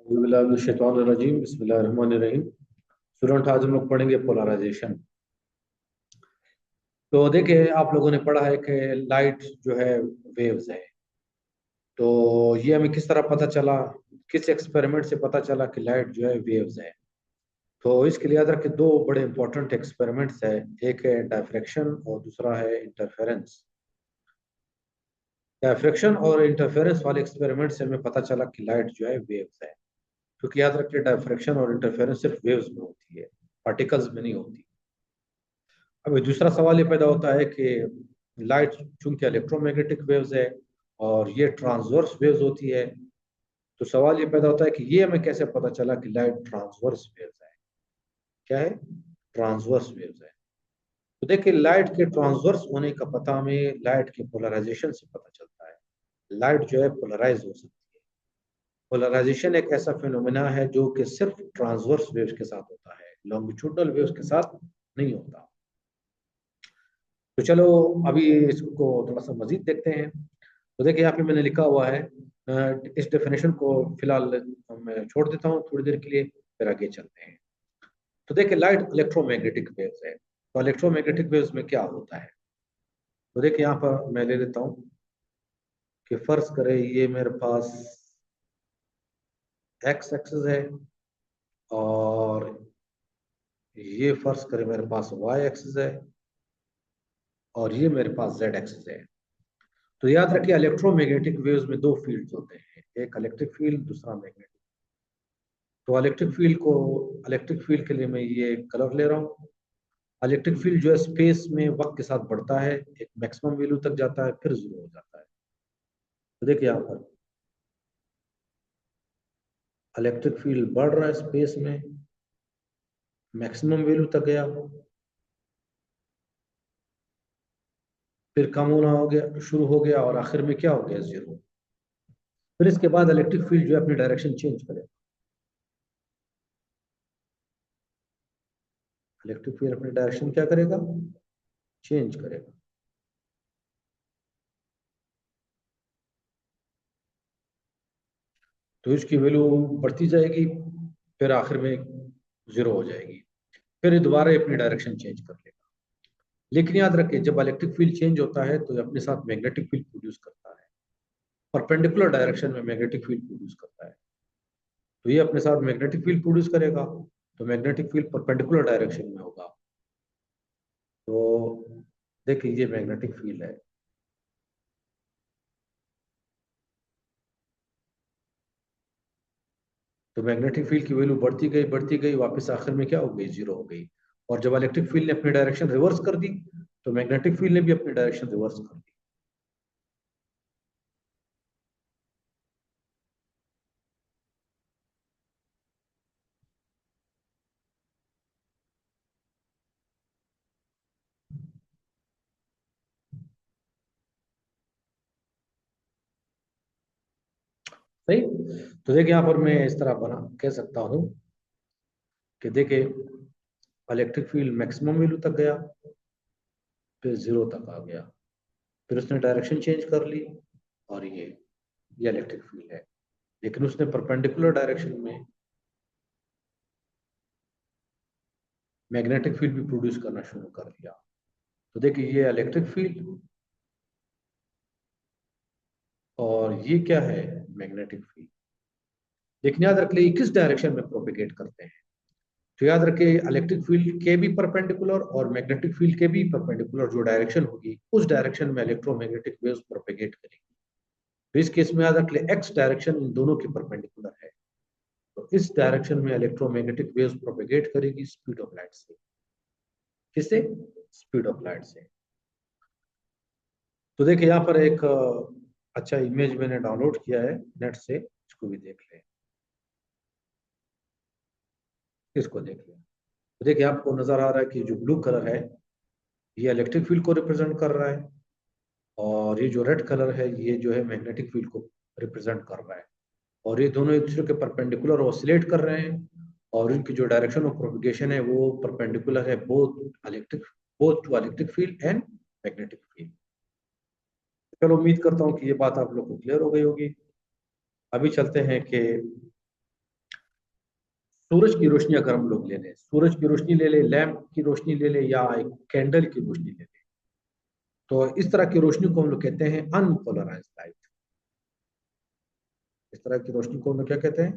बिस्मिल्लाहिर्रहमानिर्रहीम बिस्मिल्लाहिर्रहमानिर्रहीम। स्टूडेंट, आज हम लोग पढ़ेंगे पोलराइजेशन। तो देखिए, आप लोगों ने पढ़ा है कि लाइट जो है वेव्स है। तो ये हमें किस तरह पता चला, किस एक्सपेरिमेंट से पता चला कि लाइट जो है वेव्स है। तो इसके लिए याद रखें, दो बड़े इंपॉर्टेंट एक्सपेरिमेंट्स है। एक है डायफ्रैक्शन और दूसरा है इंटरफेरेंस। डायफ्रैक्शन और इंटरफेरेंस वाले एक्सपेरिमेंट से हमें पता चला कि लाइट जो है वेव्स है। क्योंकि याद रखिए, डायफ्रैक्शन और इंटरफेरेंस सिर्फ वेव्स में होती है, पार्टिकल्स में नहीं होती। अब दूसरा सवाल ये पैदा होता है कि लाइट चूंकि इलेक्ट्रोमैग्नेटिक वेव्स है और ये ट्रांसवर्स वेव्स होती है, तो सवाल ये पैदा होता है कि ये हमें कैसे पता चला कि लाइट ट्रांसवर्स वेव्स है। क्या है? ट्रांसवर्स वेव्स है। तो देखिए, लाइट के ट्रांसवर्स होने का पता हमें लाइट के पोलराइजेशन से पता चलता है। लाइट जो है पोलराइज हो सकती है। पोलराइजेशन एक ऐसा फिनोमेना है जो कि सिर्फ ट्रांसवर्स वेव्स के साथ होता है, लॉन्गिट्यूडनल वेव्स के साथ नहीं होता। तो चलो, अभी इसको थोड़ा सा मजीद देखते हैं। तो देखिए, यहाँ पे मैंने लिखा हुआ है, इस डेफिनेशन को फिलहाल मैं छोड़ देता हूँ थोड़ी देर के लिए, फिर आगे चलते हैं। तो देखिए, लाइट इलेक्ट्रोमैग्नेटिक वेव्स है। तो इलेक्ट्रोमैग्नेटिक वेव्स में क्या होता है? तो देखिए, यहाँ पर मैं ले लेता हूँ कि फर्ज करें ये मेरे पास एक्स एक्सिस है, और ये फर्ज करें मेरे पास वाई एक्सिस है, और ये मेरे पास जेड एक्सिस है। तो याद रखिए, इलेक्ट्रोमैग्नेटिक वेव्स में दो फील्ड्स होते हैं, एक इलेक्ट्रिक फील्ड, दूसरा मैग्नेटिक। तो इलेक्ट्रिक फील्ड के लिए मैं ये कलर ले रहा हूँ। इलेक्ट्रिक फील्ड जो है स्पेस में वक्त के साथ बढ़ता है, एक मैक्सिमम वैल्यू तक जाता है, फिर जीरो हो जाता है। तो देखिए, यहाँ पर इलेक्ट्रिक फील्ड बढ़ रहा है स्पेस में, मैक्सिमम वैल्यू तक गया, फिर कम होना हो गया, शुरू हो गया, और आखिर में क्या हो गया? जीरो। फिर इसके बाद इलेक्ट्रिक फील्ड जो है अपनी डायरेक्शन चेंज करेगा। इलेक्ट्रिक फील्ड अपनी डायरेक्शन क्या करेगा? चेंज करेगा। तो इसकी वैल्यू बढ़ती जाएगी, फिर आखिर में जीरो हो जाएगी, फिर ये दोबारा अपनी डायरेक्शन चेंज कर लेगा। लेकिन याद रखिए, जब इलेक्ट्रिक फील्ड चेंज होता है तो ये अपने साथ मैग्नेटिक फील्ड प्रोड्यूस करता है, परपेंडिकुलर डायरेक्शन में मैग्नेटिक फील्ड प्रोड्यूस करता है। तो ये अपने साथ मैग्नेटिक फील्ड प्रोड्यूस करेगा, तो मैग्नेटिक फील्ड परपेंडिकुलर डायरेक्शन में होगा। तो देखिए, ये मैग्नेटिक फील्ड है। तो मैग्नेटिक फील्ड की वैल्यू बढ़ती गई, वापस आखिर में क्या हो गई? जीरो हो गई। और जब इलेक्ट्रिक फील्ड ने अपनी डायरेक्शन रिवर्स कर दी, तो मैग्नेटिक फील्ड ने भी अपनी डायरेक्शन रिवर्स कर दी। सही। तो देखिए, यहाँ पर मैं इस तरह बना कह सकता हूँ कि देखिए, इलेक्ट्रिक फील्ड मैक्सिमम वैल्यू तक गया, फिर जीरो तक आ गया, फिर उसने डायरेक्शन चेंज कर ली, और ये इलेक्ट्रिक फील्ड है। लेकिन उसने परपेंडिकुलर डायरेक्शन में मैग्नेटिक फील्ड भी प्रोड्यूस करना शुरू कर दिया। तो देखिए, ये इलेक्ट्रिक फील्ड, और ये क्या है? Magnetic field. लेकिन याद रख लिए किस डायरेक्शन में प्रोपिगेट करते हैं। तो याद रखिए, इलेक्ट्रिक फील्ड के भी परपेंडिकुलर और मैग्नेटिक फील्ड के भी परपेंडिकुलर जो डायरेक्शन होगी, उस डायरेक्शन में इलेक्ट्रोमैग्नेटिक वेव्स प्रोपिगेट करेगी। तो इस केस में याद रख लिए, एक्स डायरेक्शन इन दोनों के परपेंडिकुलर है। तो इस डायरेक्शन में इलेक्ट्रोमैग्नेटिक वेव्स प्रोपिगेट करेगी स्पीड ऑफ लाइट से। किससे? स्पीड ऑफ लाइट से। तो देखिए, यहाँ पर एक अच्छा इमेज मैंने डाउनलोड किया है नेट से, इसको भी देख लें। इसको देख लें। तो देखिए, आपको नजर आ रहा है कि जो ब्लू कलर है, ये इलेक्ट्रिक फील्ड को रिप्रेजेंट कर रहा है, और ये जो रेड कलर है, ये जो है मैग्नेटिक फील्ड को रिप्रेजेंट कर रहा है। और ये दोनों एक दूसरे के परपेंडिकुलर ऑसिलेट कर रहे हैं, और इनकी जो डायरेक्शन ऑफ प्रोपगेशन है वो परपेंडिकुलर है, both to electric field and magnetic field. चलो, उम्मीद करता हूँ कि ये बात आप लोग को क्लियर हो गई होगी। अभी चलते हैं कि सूरज की रोशनी अगर हम लोग ले लें, सूरज की रोशनी ले ले, लैंप की रोशनी ले ले, या एक कैंडल की रोशनी ले ले, तो इस तरह की रोशनी को हम लोग कहते हैं अनपोलराइज्ड लाइट। इस तरह की रोशनी को हम लोग क्या कहते हैं?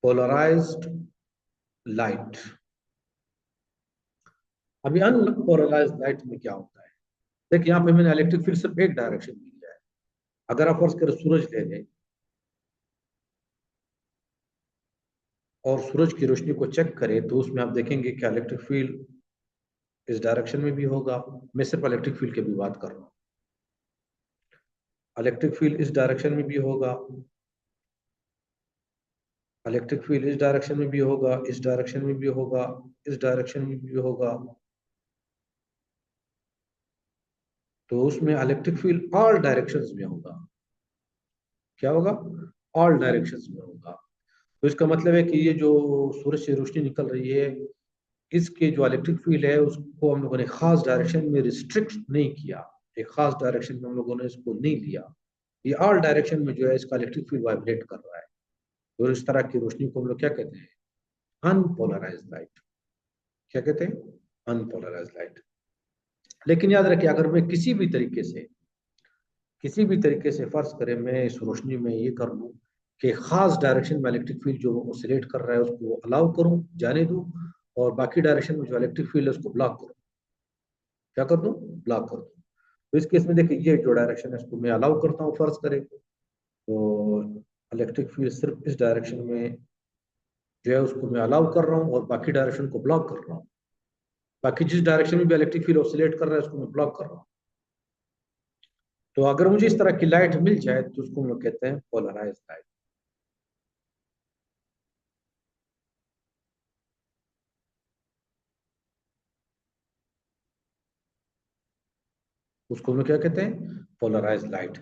Unpolarised light. अभी अनपोलराइज्ड लाइट में क्या होता है? देखिए यहाँ पे मैंने इलेक्ट्रिक फील्ड सिर्फ एक डायरेक्शन में लिया है। अगर आप फर्ज करें सूरज ले लें और सूरज की रोशनी को चेक करें, तो उसमें आप देखेंगे कि इलेक्ट्रिक फील्ड इस डायरेक्शन में भी होगा। मैं सिर्फ इलेक्ट्रिक फील्ड की भी बात कर रहा हूँ। इलेक्ट्रिक फील्ड इस डायरेक्शन में भी होगा, इलेक्ट्रिक फील्ड इस डायरेक्शन में भी होगा, इस डायरेक्शन में भी होगा, इस डायरेक्शन में भी होगा। तो उसमें इलेक्ट्रिक फील्ड ऑल डायरेक्शंस में होगा। क्या होगा? ऑल डायरेक्शंस में होगा। तो इसका मतलब है कि ये जो सूरज से रोशनी निकल रही है, इसके जो इलेक्ट्रिक फील्ड है उसको हम लोगों ने खास डायरेक्शन में रिस्ट्रिक्ट नहीं किया, एक खास डायरेक्शन में हम लोगों ने इसको नहीं लिया। ये ऑल डायरेक्शन में जो है इसका इलेक्ट्रिक फील्ड वाइब्रेट कर रहा है। और इस तरह की रोशनी को हम लोग क्या कहते हैं? Unpolarised light. क्या कहते हैं? Unpolarised light. लेकिन याद रखिए, अगर मैं किसी भी तरीके से फर्ज करें मैं इस रोशनी में ये कर लूँ कि खास डायरेक्शन में इलेक्ट्रिक फील्ड जो ऑसिलेट कर रहा है उसको अलाउ करूं, जाने दूं, और बाकी डायरेक्शन में जो इलेक्ट्रिक फील्ड है उसको ब्लॉक करूं। क्या कर दूं? ब्लॉक कर दूं। तो इस केस में देखिए, ये जो डायरेक्शन है इसको मैं अलाउ करता हूँ फर्ज करें, तो इलेक्ट्रिक फील्ड सिर्फ इस डायरेक्शन में जो है उसको मैं अलाउ कर रहा हूँ और बाकी डायरेक्शन को ब्लॉक कर रहा हूँ। बाकी जिस डायरेक्शन में भी इलेक्ट्रिक फील्ड ऑसिलेट कर रहा है उसको मैं ब्लॉक कर रहा हूँ। तो अगर मुझे इस तरह की लाइट मिल जाए तो उसको हम लोग कहते हैं पोलराइज लाइट। उसको हम लोग क्या कहते हैं? Polarise light.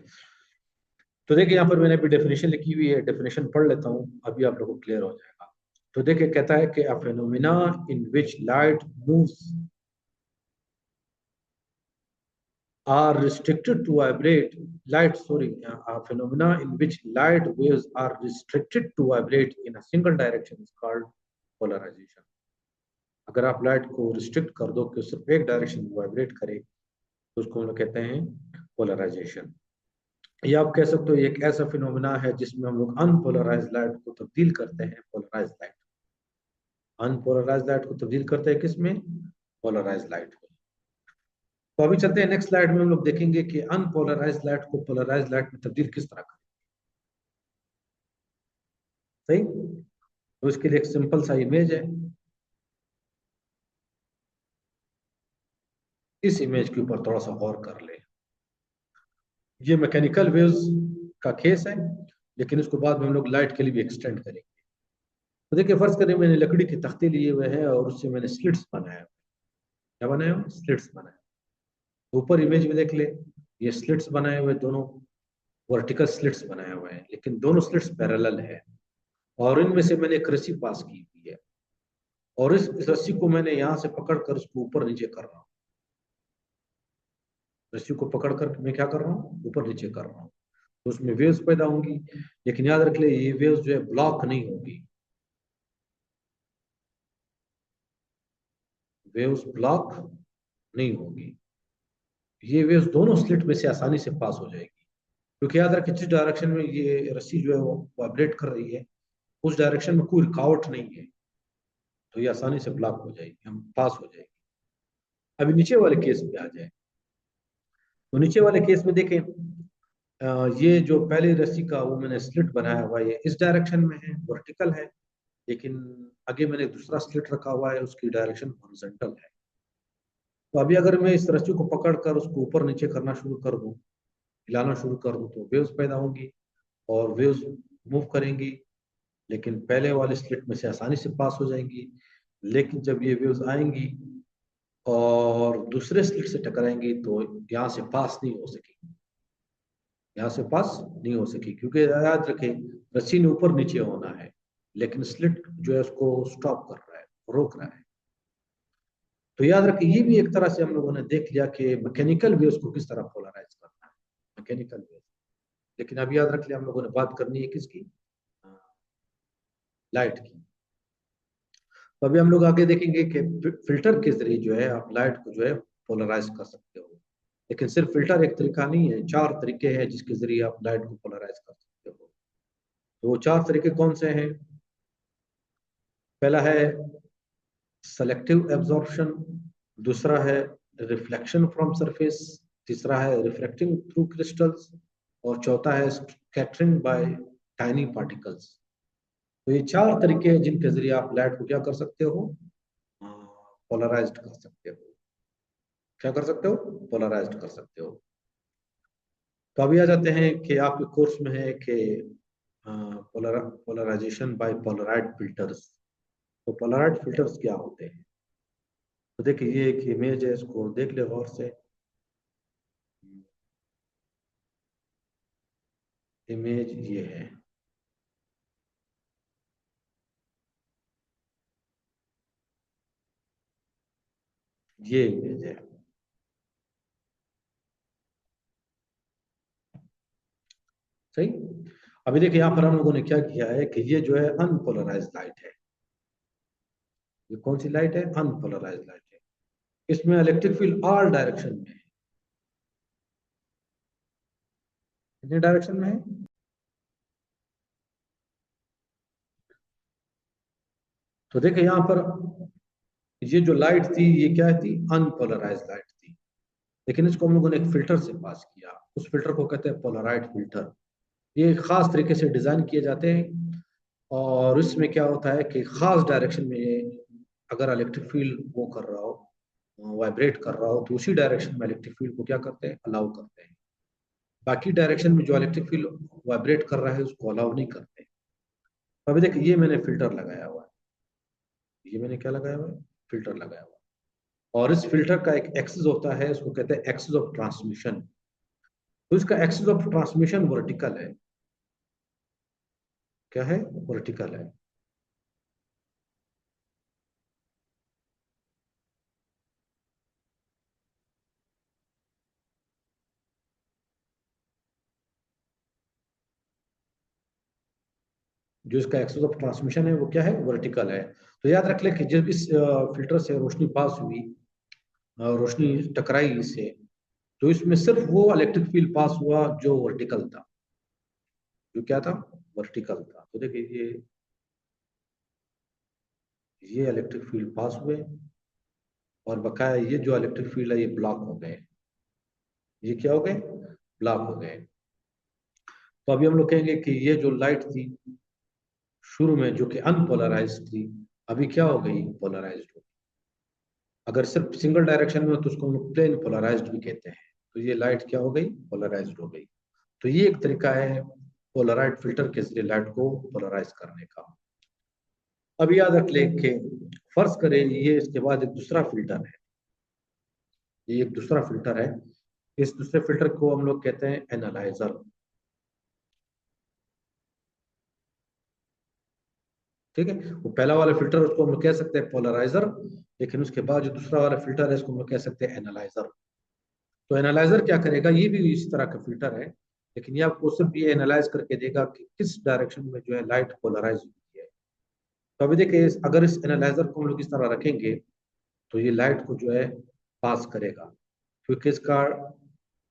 तो देखिए यहाँ पर मैंने अभी डेफिनेशन लिखी हुई है, डेफिनेशन पढ़ लेता हूँ, अभी आप लोगों को क्लियर हो जाएगा। तो देखिए कहता है कि a phenomena in which light moves are restricted to vibrate light sorry a phenomena in which light waves are restricted to vibrate in a single direction is called polarization। अगर आप लाइट को रिस्ट्रिक्ट कर दो कि सिर्फ एक direction में vibrate करे, तो उसको हम लोग कहते हैं पोलराइजेशन। या आप कह सकते हो ये एक ऐसा फिनोमेना है जिसमें हम लोग अनपोलराइज लाइट को तब्दील करते हैं पोलराइज लाइट। अनपोलराइज लाइट को तब्दील करते हैं किसमें? पोलराइज लाइट में। तो अभी चलते हैं नेक्स्ट स्लाइड में, हम लोग देखेंगे कि अनपोलराइज लाइट को पोलराइज लाइट में तब्दील किस तरह करें। सही। तो इसके लिए एक सिंपल सा इमेज है, इस इमेज के ऊपर थोड़ा सा गौर कर ले। ये मैकेनिकल वेव्स का केस है, लेकिन इसको बाद में हम लोग लाइट के लिए भी एक्सटेंड करेंगे। तो देखिए फर्ज करें मैंने लकड़ी के तख्ते लिए हुए हैं और उससे मैंने स्लिट्स बनाया। क्या बनाया? स्लिट्स बनाया। ऊपर इमेज में देख ले, ये स्लिट्स बनाए हुए दोनों वर्टिकल स्लिट्स बनाए हुए हैं, लेकिन दोनों स्लिट्स पैरेलल है और इनमें से मैंने एक रस्सी पास की हुई है और इस रस्सी को मैंने यहाँ से पकड़कर उसको ऊपर नीचे कर रहा हूँ। रस्सी को पकड़कर मैं क्या कर रहा हूँ? ऊपर नीचे कर रहा हूँ। तो उसमें वेव्स पैदा होंगी, लेकिन याद रख ले ये वेव्स जो है ब्लॉक नहीं होगी। वेव्स ब्लॉक नहीं होगी। ये वेव्स दोनों स्लिट में से आसानी से पास हो जाएगी, क्योंकि याद रखें जिस डायरेक्शन में ये रस्सी जो है वो वाइब्रेट कर रही है उस डायरेक्शन में कोई रुकावट नहीं है, तो ये आसानी से ब्लॉक हो जाएगी, हम पास हो जाएगी। अभी नीचे वाले केस में आ जाए, तो नीचे वाले केस में देखें, ये जो पहली रस्सी का वो मैंने स्लिट बनाया हुआ है, ये इस डायरेक्शन में है, वर्टिकल है, लेकिन आगे मैंने दूसरा स्लिट रखा हुआ है, उसकी डायरेक्शन हॉरिजॉन्टल है। तो अभी अगर मैं इस रस्सी को पकड़कर उसको ऊपर नीचे करना शुरू कर दूं, हिलाना शुरू कर दूं, तो वेव्स पैदा होंगी और वेव्स मूव करेंगी, लेकिन पहले वाले स्लिट में से आसानी से पास हो जाएंगी। लेकिन जब ये वेव्स आएंगी और दूसरे स्लिट से टकराएंगी तो यहाँ से पास नहीं हो सकेगी, यहाँ से पास नहीं हो सकी, क्योंकि याद रखें रस्सी ने ऊपर नीचे होना है, लेकिन स्लिट जो है उसको स्टॉप कर रहा है, रोक रहा है। तो याद रखें ये भी एक तरह से हम लोगों ने देख लिया कि मैकेनिकल वेव्स को किस तरह पोलराइज करना है। Mechanical waves. लेकिन अब याद रख लिया, हम लोगों ने बात करनी है किसकी, लाइट की। तो अभी हम लोग आगे देखेंगे कि फिल्टर के जरिए जो है आप लाइट को जो है पोलराइज कर सकते हो। लेकिन सिर्फ फिल्टर एक तरीका नहीं है, 4 तरीके हैं जिसके जरिए आप लाइट को पोलराइज कर सकते हो। तो वो 4 तरीके कौन से हैं? पहला है सेलेक्टिव एब्जॉर्प्शन, दूसरा है रिफ्लेक्शन फ्रॉम सरफेस, तीसरा है रिफ्रैक्टिंग थ्रू क्रिस्टल्स, और चौथा है स्कैटरिंग बाय टाइनी पार्टिकल्स। तो ये 4 तरीके हैं जिनके जरिए आप लाइट को क्या कर सकते हो, पोलराइज्ड कर सकते हो। क्या कर सकते हो? पोलराइज्ड कर सकते हो। तो अभी आ जाते हैं कि आपके कोर्स में है कि पोलराइजेशन बाय पोलराइड फिल्टर्स। तो पोलराइड फिल्टर्स क्या होते हैं? तो देखिए ये एक इमेज है, इसको देख ले गौर से। इमेज ये है, ये इमेज है, सही। अभी देखिए यहाँ पर हम लोगों ने क्या किया है कि ये जो है अनपोलराइज लाइट है। ये कौन सी लाइट है? अनपोलराइज लाइट है। इसमें इलेक्ट्रिक फील्ड आर डायरेक्शन में है। कितने डायरेक्शन में है? तो देखिए यहाँ पर ये जो लाइट थी ये क्या थी? अनपोलराइज लाइट थी। लेकिन इसको हम लोगों ने एक फिल्टर से पास किया, उस फिल्टर को कहते हैं पोलराइड फिल्टर। ये खास तरीके से डिजाइन किए जाते हैं, और इसमें क्या होता है कि खास डायरेक्शन में अगर इलेक्ट्रिक फील्ड वो कर रहा हो, वाइब्रेट कर रहा हो, तो उसी डायरेक्शन में इलेक्ट्रिक फील्ड को क्या करते हैं? अलाउ करते हैं। बाकी डायरेक्शन में जो इलेक्ट्रिक फील्ड वाइब्रेट कर रहा है उसको अलाउ नहीं करते। अभी देखिए ये मैंने फिल्टर लगाया हुआ है, ये मैंने क्या लगाया हुआ है? फिल्टर लगाया हुआ है। और इस फिल्टर का एक एक्सिस होता है, इसको कहते हैं एक्सिस ऑफ ट्रांसमिशन। तो इसका एक्सिस ऑफ ट्रांसमिशन वर्टिकल है। क्या है? वर्टिकल है। जो इसका एक्सिस ऑफ ट्रांसमिशन है वो क्या है? वर्टिकल है। तो याद रख ले कि जब इस फिल्टर से रोशनी पास हुई, रोशनी टकराई इससे, तो इसमें सिर्फ वो इलेक्ट्रिक फील्ड पास हुआ जो वर्टिकल था। जो क्या था? वर्टिकल था। तो देखिए ये इलेक्ट्रिक फील्ड पास हुए, और बकाया ये जो इलेक्ट्रिक फील्ड है ये ब्लॉक हो गए। ये क्या हो गए? ब्लॉक हो गए। तो अभी हम लोग कहेंगे कि ये जो लाइट थी शुरू में जो कि अनपोलराइज थी, अभी क्या हो गई? पोलराइज्ड हो गई। अगर सिर्फ सिंगल डायरेक्शन में हो तो उसको हम लोग प्लेन पोलराइज्ड भी कहते हैं। तो ये लाइट क्या हो गई? पोलराइज्ड हो गई। तो ये एक तरीका है पोलराइड फिल्टर के जरिए लाइट को पोलराइज करने का। अब याद रख ले कि फर्ज करें ये इसके बाद एक दूसरा फिल्टर है, ये एक दूसरा फिल्टर है। इस दूसरे फिल्टर को हम लोग कहते हैं एनालाइजर। ठीक है, वो पहला वाला फिल्टर उसको हम लोग कह सकते हैं पोलराइजर, लेकिन उसके बाद जो दूसरा वाला फिल्टर है इसको हम लोग कह सकते हैं एनालाइजर। तो एनालाइजर क्या करेगा? ये भी इस तरह का फिल्टर है, लेकिन ये आपको सिर्फ ये एनालाइज करके देगा कि किस डायरेक्शन में जो है लाइट पोलराइज होती है। तो अभी देखिए अगर इस एनालाइजर को हम लोग इस तरह रखेंगे तो ये लाइट को जो है पास करेगा, क्योंकि इसका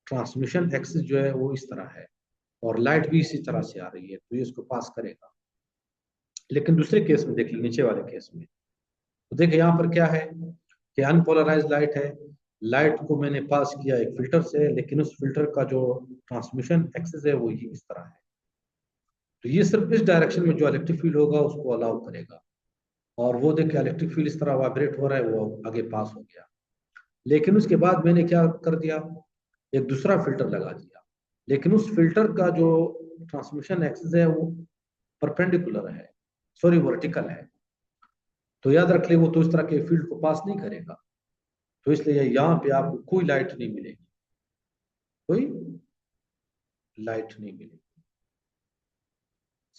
ट्रांसमिशन एक्सिस जो है वो इस तरह है, और लाइट भी इसी तरह से आ रही है, तो ये इसको पास करेगा। लेकिन दूसरे केस में देख लीजिए, नीचे वाले केस में, तो देखिए यहाँ पर क्या है कि अनपोलराइज लाइट है। लाइट को मैंने पास किया एक फिल्टर से, लेकिन उस फिल्टर का जो ट्रांसमिशन एक्सिस है वो ये इस तरह है। तो ये सिर्फ इस डायरेक्शन में जो इलेक्ट्रिक फील्ड होगा उसको अलाउ करेगा, और वो देखिए इलेक्ट्रिक फील्ड इस तरह वाइब्रेट हो रहा है, वो आगे पास हो गया। लेकिन उसके बाद मैंने क्या कर दिया? एक दूसरा फिल्टर लगा दिया, लेकिन उस फिल्टर का जो ट्रांसमिशन एक्सिस है वो परपेंडिकुलर है, सॉरी वर्टिकल है। तो याद रख ले वो तो इस तरह के फील्ड को पास नहीं करेगा, तो इसलिए यहाँ पे आपको कोई लाइट नहीं मिलेगी, कोई लाइट नहीं मिलेगी।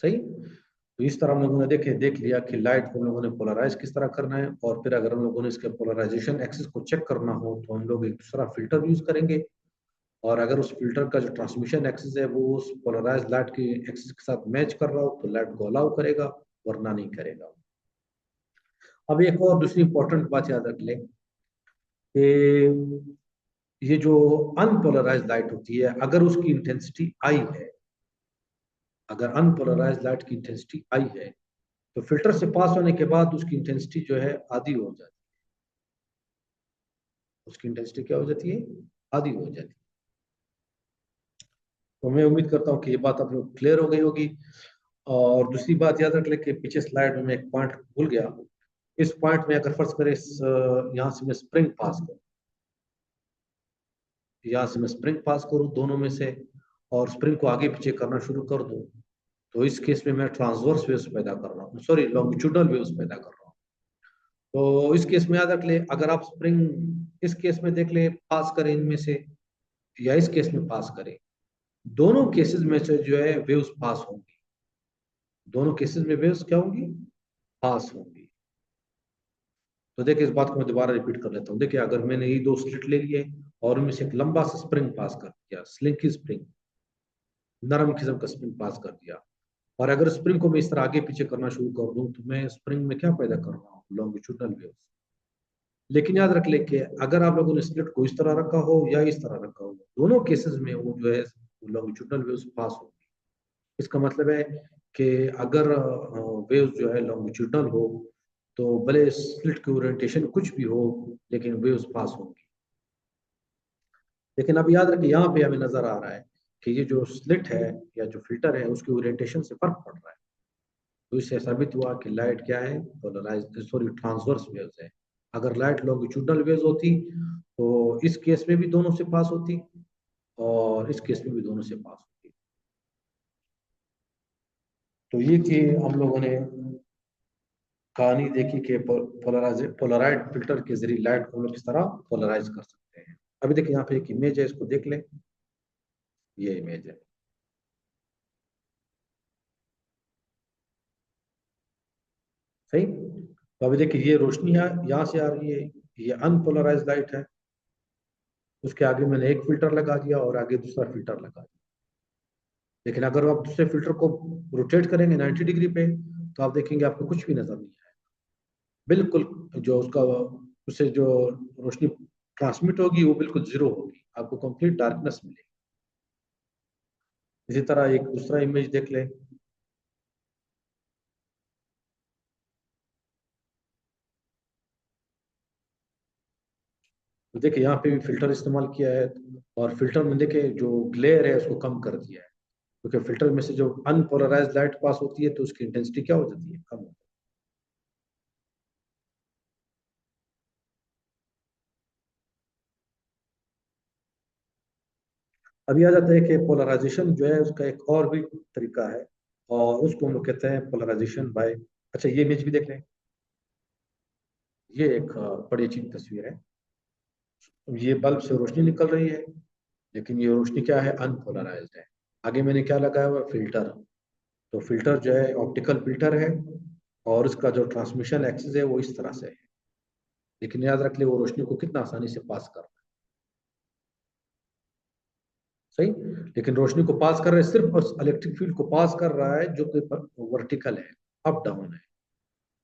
सही। तो इस तरह हम लोगों ने देख लिया कि लाइट को हम लोगों ने पोलराइज किस तरह करना है, और फिर अगर हम लोगों ने इसके पोलराइजेशन एक्सिस को चेक करना हो तो हम लोग एक दूसरा फिल्टर यूज करेंगे। और अगर उस फिल्टर का जो ट्रांसमिशन एक्सिस है वो उस पोलराइज लाइट की एक्सिस के साथ मैच कर रहा हो तो लाइट को अलाउ करेगा, वरना नहीं करेगा। अब एक और दूसरी इंपॉर्टेंट बात याद रख लें कि ये जो अनपोलराइज लाइट होती है, अगर उसकी इंटेंसिटी आई है, अगर अनपोलराइज लाइट की इंटेंसिटी आई है, तो फिल्टर से पास होने के बाद उसकी इंटेंसिटी जो है आधी हो जाती है। उसकी इंटेंसिटी क्या हो जाती है? आधी हो जाती है। तो मैं उम्मीद करता हूँ कि ये बात आप लोग क्लियर हो गई होगी। और दूसरी बात याद रख ले कि पीछे स्लाइड में मैं एक पॉइंट भूल गया। इस पॉइंट में अगर फर्ज करें यहाँ से मैं स्प्रिंग पास करूँ, यहाँ से मैं स्प्रिंग पास करूँ दोनों में से, और स्प्रिंग को आगे पीछे करना शुरू कर दूँ, तो इस केस में मैं ट्रांसवर्स वेव्स पैदा कर रहा हूँ, सॉरी लॉन्गिट्यूडनल वेव्स पैदा कर रहा हूँ। तो इस केस में याद रख ले, अगर आप स्प्रिंग इस केस में देख ले पास करें इनमें से, या इस केस में पास करें, दोनों केसेस में से जो है वेव्स पास होंगी। दोनों केसेस में वेव्स क्या होंगी? पास होंगी। तो देखिए, इस बात को मैं दोबारा रिपीट कर लेता हूँ। देखिए, अगर मैंने ये दो स्लिट ले लिए और उनमें से एक लंबा सा स्प्रिंग पास कर दिया, स्लिंकी स्प्रिंग, नरम किस्म का स्प्रिंग पास कर दिया, और अगर स्प्रिंग को मैं इस तरह आगे पीछे करना शुरू कर दूं, तो मैं स्प्रिंग में क्या पैदा कर रहा हूँ? Longitudinal waves. लेकिन याद रख ले कि अगर आप लोगों ने स्लिट को इस तरह रखा हो या इस तरह रखा हो, दोनों केसेस में वो जो है लॉन्गिट्यूडनल वेव्स पास होगी। इसका मतलब है कि अगर वेव्स जो है लॉन्गिट्यूडनल हो, तो भले स्लिट की ओरिएंटेशन कुछ भी हो, लेकिन वेव्स पास होंगी। लेकिन अब याद रखिए, यहाँ पे हमें नजर आ रहा है कि ये जो स्लिट है या जो फिल्टर है उसकी ओरिएंटेशन से फर्क पड़ रहा है। तो इससे साबित हुआ कि लाइट क्या है? पोलराइज, सॉरी ट्रांसवर्स वेव्स है। अगर लाइट लॉन्गिट्यूडनल वेव्स होती तो इस केस में भी दोनों से पास होती, और इस केस में भी दोनों से पास होती। तो ये थी हम लोगों ने कहानी देखी कि पोलराइड फिल्टर के जरिए लाइट को हम लोग किस तरह पोलराइज कर सकते हैं। अभी देखिए, यहाँ पे एक इमेज है, इसको देख लें। ये इमेज है, सही। तो अभी देखिए, ये रोशनी यहाँ से आ रही है, ये अनपोलराइज लाइट है। उसके आगे मैंने एक फिल्टर लगा दिया और आगे दूसरा फिल्टर लगा दिया। लेकिन अगर आप दूसरे फिल्टर को रोटेट करेंगे 90 डिग्री पे, तो आप देखेंगे आपको कुछ भी नजर नहीं आएगा। बिल्कुल, जो उसका उससे जो रोशनी ट्रांसमिट होगी वो बिल्कुल जीरो होगी, आपको कंप्लीट डार्कनेस मिलेगी। इसी तरह एक दूसरा इमेज देख लें। तो देखिए, यहाँ पे भी फिल्टर इस्तेमाल किया है, और फिल्टर में देखिए जो ग्लेयर है उसको कम कर दिया है, क्योंकि फिल्टर में से जो अनपोलराइज लाइट पास होती है तो उसकी इंटेंसिटी क्या हो जाती है? कम हो जाती है। अभी आ जाता है कि पोलराइजेशन जो है उसका एक और भी तरीका है, और उसको हम लोग कहते हैं पोलराइजेशन बाय। अच्छा, ये इमेज भी देख लें। ये एक बड़ी अच्छी तस्वीर है। ये बल्ब से रोशनी निकल रही है, लेकिन ये रोशनी क्या है? अनपोलराइज्ड है। आगे मैंने क्या लगाया हुआ? फिल्टर। तो फिल्टर जो है ऑप्टिकल फिल्टर है, और उसका जो ट्रांसमिशन एक्सिस है वो इस तरह से है। लेकिन याद रख ले, वो रोशनी को कितना आसानी से पास कर रहा है, सही। लेकिन रोशनी को पास कर रहा है, सिर्फ इलेक्ट्रिक फील्ड को पास कर रहा है जो कि वर्टिकल है, अप डाउन है।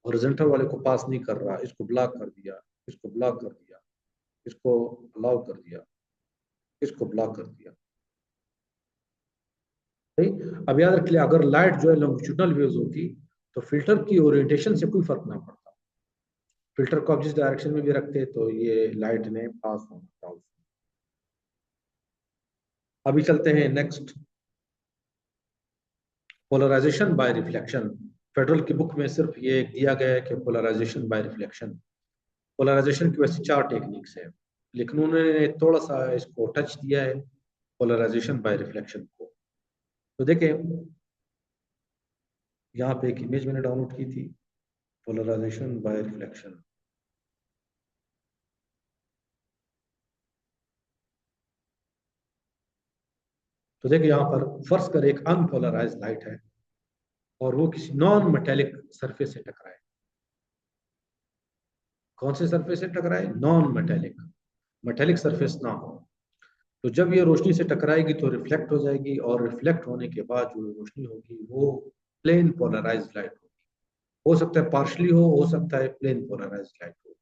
हॉरिजॉन्टल वाले को पास नहीं कर रहा। इसको ब्लॉक कर दिया, इसको ब्लॉक कर दिया, इसको अलाउ कर दिया, इसको ब्लॉक कर दिया, सही। अब याद रख लिया, अगर लाइट जो है लॉन्गिट्यूडनल वेव्स होती, तो फिल्टर की ओरिएंटेशन से कोई फर्क ना पड़ता। फिल्टर को आप जिस डायरेक्शन में भी रखते तो ये लाइट ने पास होना था। अभी चलते हैं next, polarization by reflection. Federal की बुक में सिर्फ ये दिया गया है कि पोलराइजेशन बाय रिफ्लेक्शन। पोलराइजेशन की वैसे चार टेक्निक्स है, लेकिन उन्होंने थोड़ा सा इसको टच दिया है, पोलराइजेशन बाय रिफ्लेक्शन को। तो देखें, यहाँ पे एक इमेज मैंने डाउनलोड की थी, पोलराइजेशन बाय रिफ्लेक्शन। तो देखिए, यहाँ पर फर्स्ट कर एक अनपोलराइज लाइट है, और वो किसी नॉन मेटेलिक सरफेस से टकराए। कौन से सरफेस से टकराए? नॉन मेटेलिक, मेटेलिक सरफेस ना हो। तो जब ये रोशनी से टकराएगी तो रिफ्लेक्ट हो जाएगी, और रिफ्लेक्ट होने के बाद जो रोशनी होगी वो प्लेन पोलराइज्ड लाइट होगी। हो सकता है पार्शली हो सकता है प्लेन पोलराइज्ड लाइट हो।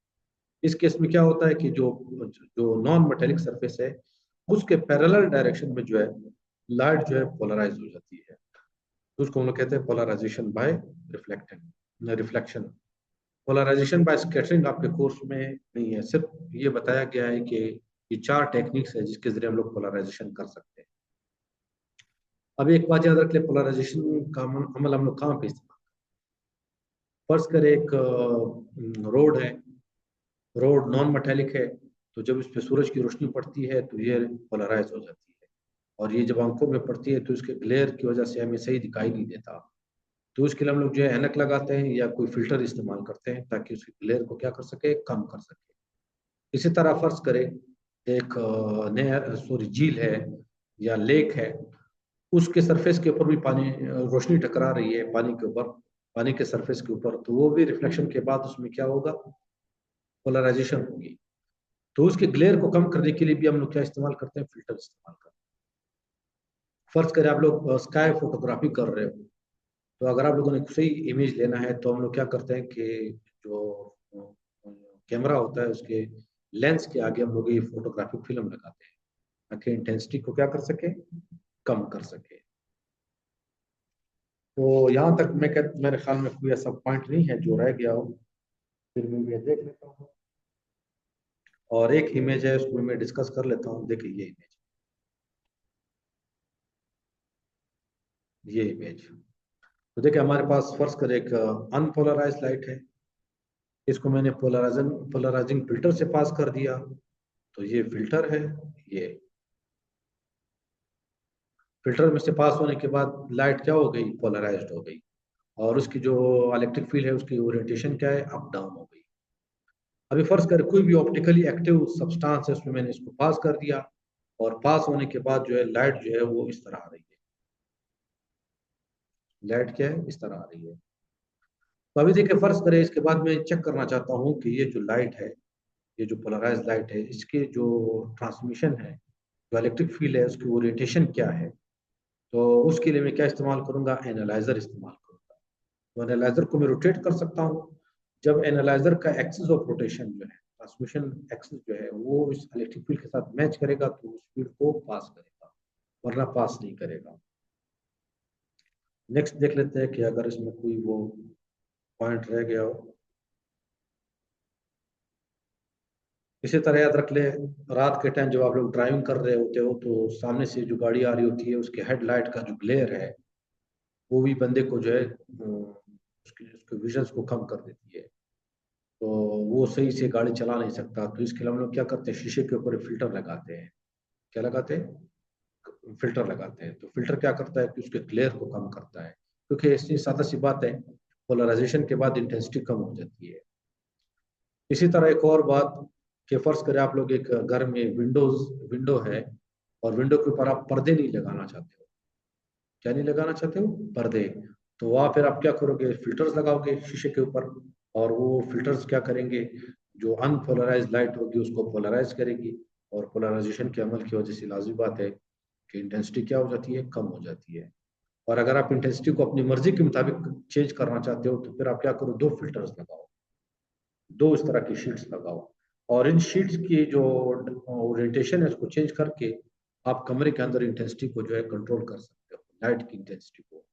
इस केस में क्या होता है कि जो जो नॉन मेटेलिक सरफेस है उसके पैरेलल डायरेक्शन में जो है लाइट जो है पोलराइज हो जाती है, तो उसको हम लोग कहते हैं polarization by reflection. Reflection polarization by scattering आपके कोर्स में नहीं है, सिर्फ ये बताया गया है कि ये 4 टेक्निक्स है जिसके जरिए हम लोग पोलराइजेशन कर सकते हैं। अब एक बात याद रख ले, पोलराइजेशन का अमल हम लोग कहाँ पे इस्तेमाल, फर्ज कर एक रोड है, रोड नॉन मेटेलिक है, तो जब इस पे सूरज की रोशनी पड़ती है तो ये पोलराइज हो जाती है, और ये जब आंखों में पड़ती है तो इसके ग्लेयर की वजह से हमें सही दिखाई नहीं देता। तो उसके लिए हम लोग जो है ऐनक लगाते हैं या कोई फिल्टर इस्तेमाल करते हैं ताकि उसके ग्लेयर को क्या कर सके, कम कर सके। इसी तरह फर्ज करें एक नहर, सॉरी, झील है या लेक है, उसके सरफेस के ऊपर भी पानी रोशनी टकरा रही है पानी के ऊपर, पानी के सरफेस के ऊपर, तो वो भी रिफ्लेक्शन के बाद उसमें क्या होगा, पोलराइजेशन होगी। तो उसके ग्लेयर को कम करने के लिए भी हम लोग क्या इस्तेमाल करते हैं, फिल्टर इस्तेमाल करते हैं। फर्ज करें आप लोग स्काई फोटोग्राफी कर रहे हो, तो अगर आप लोगों ने सही इमेज लेना है तो हम लोग क्या करते हैं कि जो कैमरा होता है उसके लेंस के आगे हम लोग ये फोटोग्राफिक फिल्म लगाते हैं ताकि इंटेंसिटी को क्या कर सके, कम कर सके। तो यहाँ तक मेरे ख्याल में कोई ऐसा पॉइंट नहीं है जो रह गया हो। फिर मैं ये देख लेता हूँ, और एक इमेज है उसको मैं डिस्कस कर लेता हूँ। देखिए ये इमेज, ये इमेज, तो देखिए हमारे पास फर्ज कर एक अनपोलराइज लाइट है, इसको मैंने पोलराइजिंग फिल्टर से पास कर दिया, तो ये फिल्टर है, ये फिल्टर में से पास होने के बाद लाइट क्या हो गई, पोलराइज्ड हो गई, और उसकी जो इलेक्ट्रिक फील्ड है उसकी ओरिएंटेशन क्या है, अप डाउन हो गई। अभी फर्ज कर कोई भी ऑप्टिकली एक्टिव सब्सटेंस है उसमें मैंने इसको पास कर दिया, और पास होने के बाद जो है लाइट जो है वो इस तरह आ रही है, लाइट क्या है, इस तरह आ रही है। तो अभी देखिए फर्ज करें इसके बाद मैं चेक करना चाहता हूँ कि ये जो लाइट है, ये जो पोलराइज लाइट है, इसके जो ट्रांसमिशन है, जो इलेक्ट्रिक फील्ड है उसकी ओरिएंटेशन क्या है। तो उसके लिए मैं क्या इस्तेमाल करूंगा, एनालाइजर इस्तेमाल करूंगा। तो एनालाइजर को मैं रोटेट कर सकता हूँ। जब एनालाइजर का एक्सिस ऑफ रोटेशन जो है, ट्रांसमिशन एक्सिस जो है, वो इस इलेक्ट्रिक फील्ड के साथ मैच करेगा तो उस फील्ड को पास करेगा, वरना पास नहीं करेगा। नेक्स्ट देख लेते हैं कि अगर इसमें कोई वो पॉइंट रह गया हो। इसी तरह याद रख ले, रात के टाइम जब आप लोग ड्राइविंग कर रहे होते हो तो सामने से जो गाड़ी आ रही होती है उसके हेडलाइट का जो ग्लेयर है वो भी बंदे को जो है उसके उसके विजन्स को कम कर देती है, तो वो सही से गाड़ी चला नहीं सकता। तो इसके लिए हम लोग क्या करते हैं, शीशे के ऊपर फिल्टर लगाते हैं। क्या लगाते हैं, फिल्टर लगाते हैं। तो फिल्टर क्या करता है कि उसके ग्लेयर को कम करता है, क्योंकि इतनी सादा सी बात है, पोलराइजेशन के बाद इंटेंसिटी कम हो जाती है। इसी तरह एक और बात कि फर्ज करें आप लोग एक घर में विंडो है, और विंडो के ऊपर आप पर्दे नहीं लगाना चाहते हो। क्या नहीं लगाना चाहते हो, पर्दे। तो वहां फिर आप क्या करोगे, फिल्टर्स लगाओगे शीशे के ऊपर, और वो फिल्टर्स क्या करेंगे, जो अनपोलराइज लाइट होगी उसको पोलराइज करेगी, और पोलराइजेशन के अमल की वजह से लाजमी बात है कि इंटेंसिटी क्या हो जाती है, कम हो जाती है। और अगर आप इंटेंसिटी को अपनी मर्जी के मुताबिक चेंज करना चाहते हो तो फिर आप क्या करो, 2 फिल्टर्स लगाओ, 2 इस तरह की शीट्स लगाओ, और इन शीट्स की जो ओरिएंटेशन है उसको चेंज करके आप कमरे के अंदर इंटेंसिटी को जो है कंट्रोल कर सकते हो, लाइट की इंटेंसिटी को।